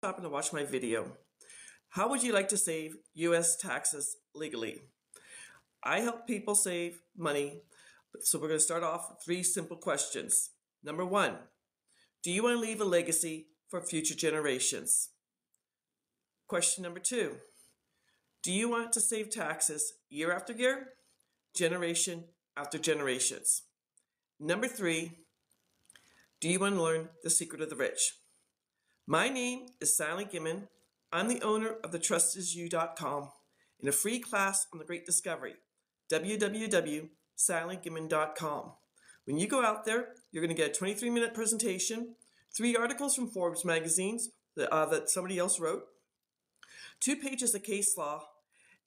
Stop and watch my video. How would you like to save U.S. taxes legally? I help people save money, so we're going to start off with 3 simple questions. Number 1, do you want to leave a legacy for future generations? Question number 2, do you want to save taxes year after year, generation after generations? Number 3, do you want to learn the secret of the rich? My name is Sally Gimmon. I'm the owner of thetrustisyou.com in a free class on the Great Discovery, www.sallygimmon.com. When you go out there, you're going to get a 23-minute presentation, 3 articles from Forbes magazines that somebody else wrote, 2 pages of case law,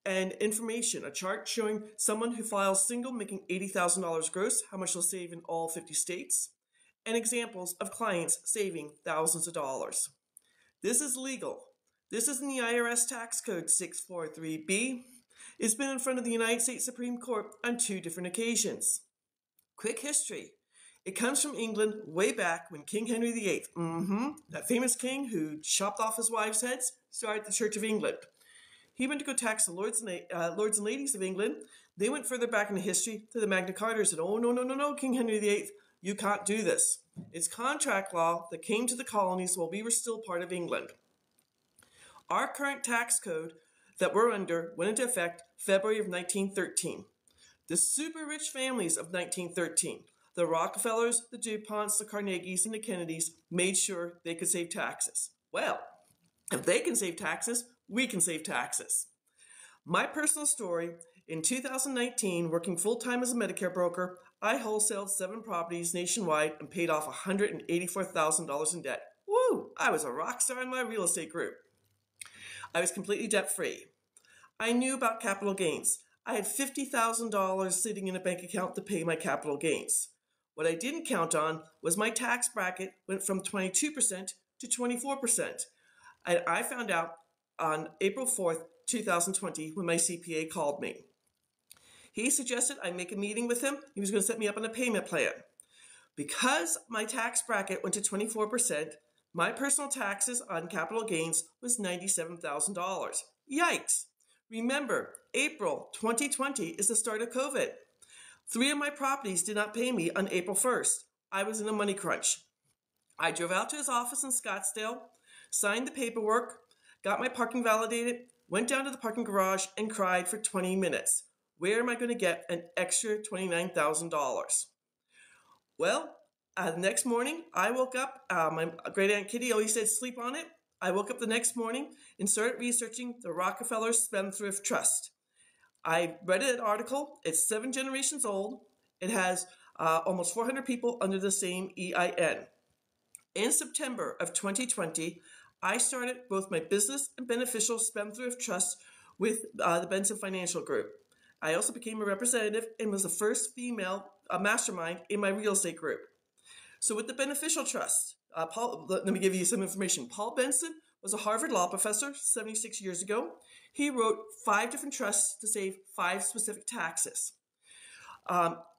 and information, a chart showing someone who files single making $80,000 gross, how much they'll save in all 50 states, and examples of clients saving thousands of dollars. This is legal. This is in the IRS Tax Code 643B. It's been in front of the United States Supreme Court on 2 different occasions. Quick history. It comes from England way back when King Henry VIII, that famous king who chopped off his wives' heads, started the Church of England. He went to go tax the lords and ladies of England. They went further back into history to the Magna Carta and said, oh, no, King Henry VIII. You can't do this. It's contract law that came to the colonies while we were still part of England. Our current tax code that we're under went into effect February of 1913. The super rich families of 1913, the Rockefellers, the DuPonts, the Carnegies, and the Kennedys made sure they could save taxes. Well, if they can save taxes, we can save taxes. My personal story, in 2019, working full-time as a Medicare broker, I wholesaled 7 properties nationwide and paid off $184,000 in debt. Woo! I was a rock star in my real estate group. I was completely debt-free. I knew about capital gains. I had $50,000 sitting in a bank account to pay my capital gains. What I didn't count on was my tax bracket went from 22% to 24%. And I found out on April 4th, 2020, when my CPA called me. He suggested I make a meeting with him. He was going to set me up on a payment plan. Because my tax bracket went to 24%, my personal taxes on capital gains was $97,000. Yikes! Remember, April 2020 is the start of COVID. 3 of my properties did not pay me on April 1st. I was in a money crunch. I drove out to his office in Scottsdale, signed the paperwork, got my parking validated, went down to the parking garage and cried for 20 minutes. Where am I going to get an extra $29,000? Well, the next morning, I woke up. My great Aunt Kitty always said, sleep on it. I woke up the next morning and started researching the Rockefellers Spendthrift Trust. I read an article. It's 7 generations old. It has almost 400 people under the same EIN. In September of 2020, I started both my business and beneficial Spendthrift Trust with the Benson Financial Group. I also became a representative and was the first female mastermind in my real estate group. So with the beneficial trust, let me give you some information. Paul Benson was a Harvard law professor 76 years ago. He wrote 5 different trusts to save 5 specific taxes.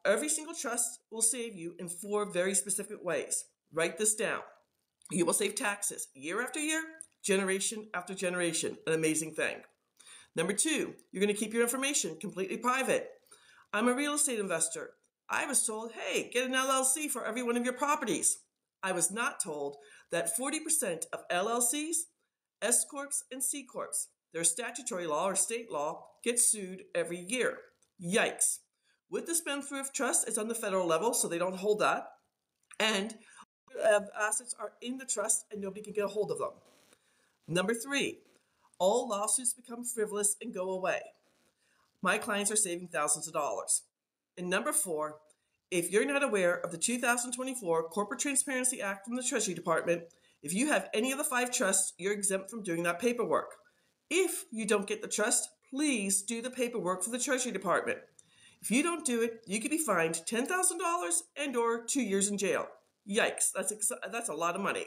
Every single trust will save you in 4 very specific ways. Write this down. You will save taxes year after year, generation after generation. An amazing thing. Number 2, you're going to keep your information completely private. I'm a real estate investor. I was told, hey, get an LLC for every one of your properties. I was not told that 40% of LLCs, S Corps, and C Corps, their statutory law or state law, get sued every year. Yikes. With the Spendthrift Trust, it's on the federal level, so they don't hold that. And assets are in the trust and nobody can get a hold of them. Number 3, all lawsuits become frivolous and go away. My clients are saving thousands of dollars. And number 4, if you're not aware of the 2024 Corporate Transparency Act from the Treasury Department, if you have any of the 5 trusts, you're exempt from doing that paperwork. If you don't get the trust, please do the paperwork for the Treasury Department. If you don't do it, you could be fined $10,000 and or 2 years in jail. Yikes, that's a lot of money.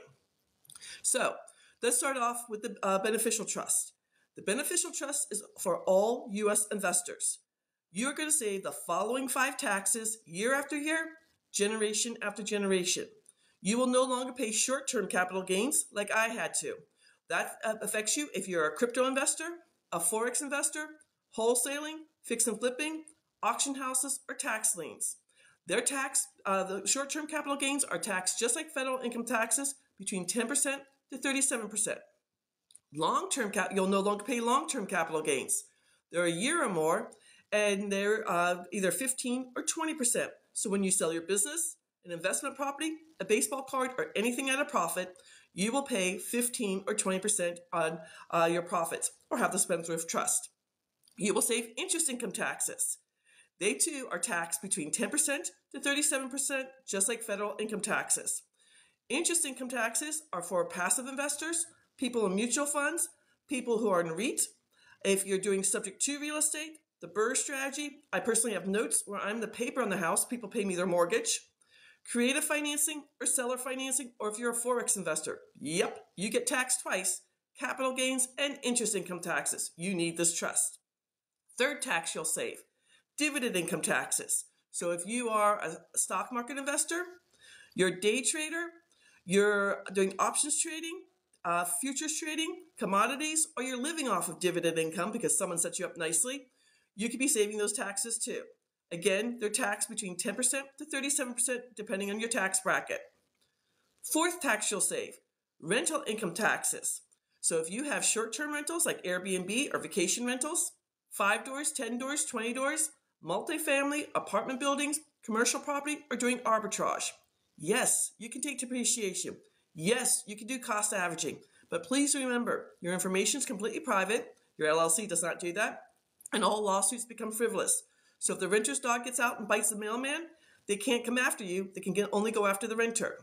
So let's start off with the beneficial trust. The beneficial trust is for all U.S. investors. You're going to save the following 5 taxes year after year, generation after generation. You will no longer pay short-term capital gains like I had to. That affects you if you're a crypto investor, a forex investor, wholesaling, fix and flipping, auction houses, or tax liens. Their tax, the short-term capital gains are taxed just like federal income taxes, between 10% to 37%. Long-term you'll no longer pay long-term capital gains. They're a year or more, and they're either 15 or 20%. So when you sell your business, an investment property, a baseball card, or anything at a profit, you will pay 15 or 20% on your profits, or have the Spendthrift Trust. You will save interest income taxes. They too are taxed between 10% to 37%, just like federal income taxes. Interest income taxes are for passive investors, people in mutual funds, people who are in REIT. If you're doing subject to real estate, the BRRRR strategy, I personally have notes where I'm the paper on the house, people pay me their mortgage. Creative financing or seller financing, or if you're a forex investor, yep, you get taxed twice, capital gains and interest income taxes. You need this trust. Third tax you'll save, dividend income taxes. So if you are a stock market investor, you're a day trader, you're doing options trading, futures trading, commodities, or you're living off of dividend income because someone set you up nicely, you could be saving those taxes too. Again, they're taxed between 10% to 37% depending on your tax bracket. Fourth tax you'll save, rental income taxes. So if you have short-term rentals like Airbnb or vacation rentals, 5 doors, 10 doors, 20 doors, multifamily, apartment buildings, commercial property, or doing arbitrage. Yes, you can take depreciation. Yes, you can do cost averaging. But please remember, your information is completely private. Your LLC does not do that. And all lawsuits become frivolous. So if the renter's dog gets out and bites the mailman, they can't come after you. They can only go after the renter.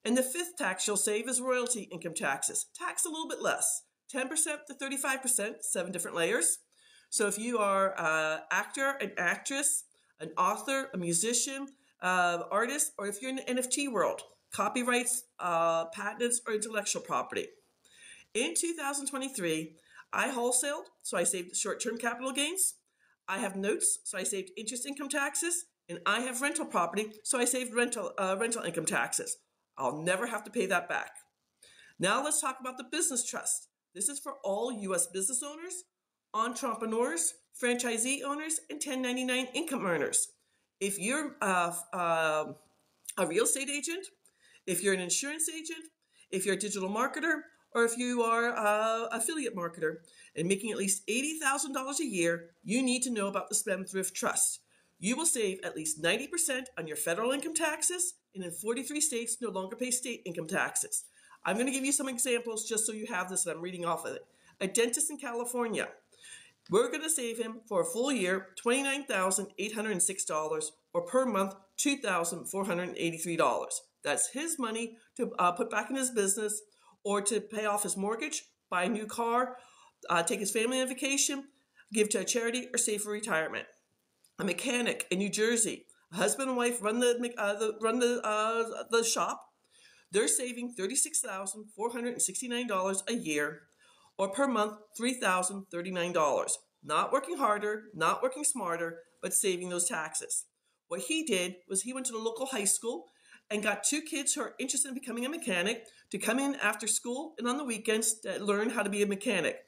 And the fifth tax you'll save is royalty income taxes. Tax a little bit less, 10% to 35%, 7 different layers. So if you are an actor, an actress, an author, a musician, artist, or if you're in the NFT world, copyrights, patents, or intellectual property. In 2023, I wholesaled, so I saved short-term capital gains. I have notes, so I saved interest income taxes, and I have rental property, so I saved rental income taxes. I'll never have to pay that back. Now let's talk about the business trust. This is for all U.S. business owners, entrepreneurs, franchisee owners, and 1099 income earners. If you're a real estate agent, if you're an insurance agent, if you're a digital marketer, or if you are an affiliate marketer and making at least $80,000 a year, you need to know about the Spendthrift Trust. You will save at least 90% on your federal income taxes, and in 43 states, no longer pay state income taxes. I'm going to give you some examples just so you have this, and I'm reading off of it. A dentist in California, we're going to save him for a full year $29,806, or per month $2,483. That's his money to put back in his business, or to pay off his mortgage, buy a new car, take his family on vacation, give to a charity, or save for retirement. A mechanic in New Jersey, a husband and wife run the shop. They're saving $36,469 a year, or per month $3,039. Not working harder, not working smarter, but saving those taxes. What he did was he went to the local high school and got 2 kids who are interested in becoming a mechanic to come in after school and on the weekends to learn how to be a mechanic.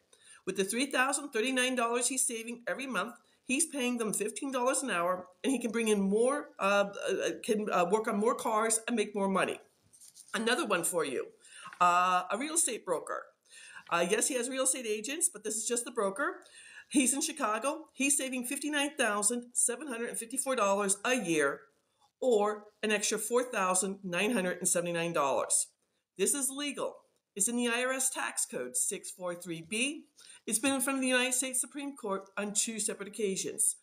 With the $3,039 he's saving every month, he's paying them $15 an hour, and he can bring in more, work on more cars and make more money. Another one for you, a real estate broker. Yes, he has real estate agents, but this is just the broker. He's in Chicago. He's saving $59,754 a year, or an extra $4,979. This is legal. It's in the IRS Tax Code 643B. It's been in front of the United States Supreme Court on 2 separate occasions.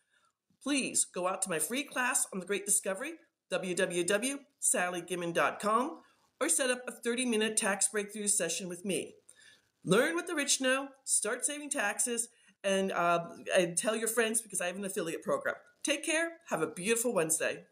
Please go out to my free class on the Great Discovery, www.sallygimmon.com, or set up a 30-minute tax breakthrough session with me. Learn what the rich know, start saving taxes, and tell your friends because I have an affiliate program. Take care. Have a beautiful Wednesday.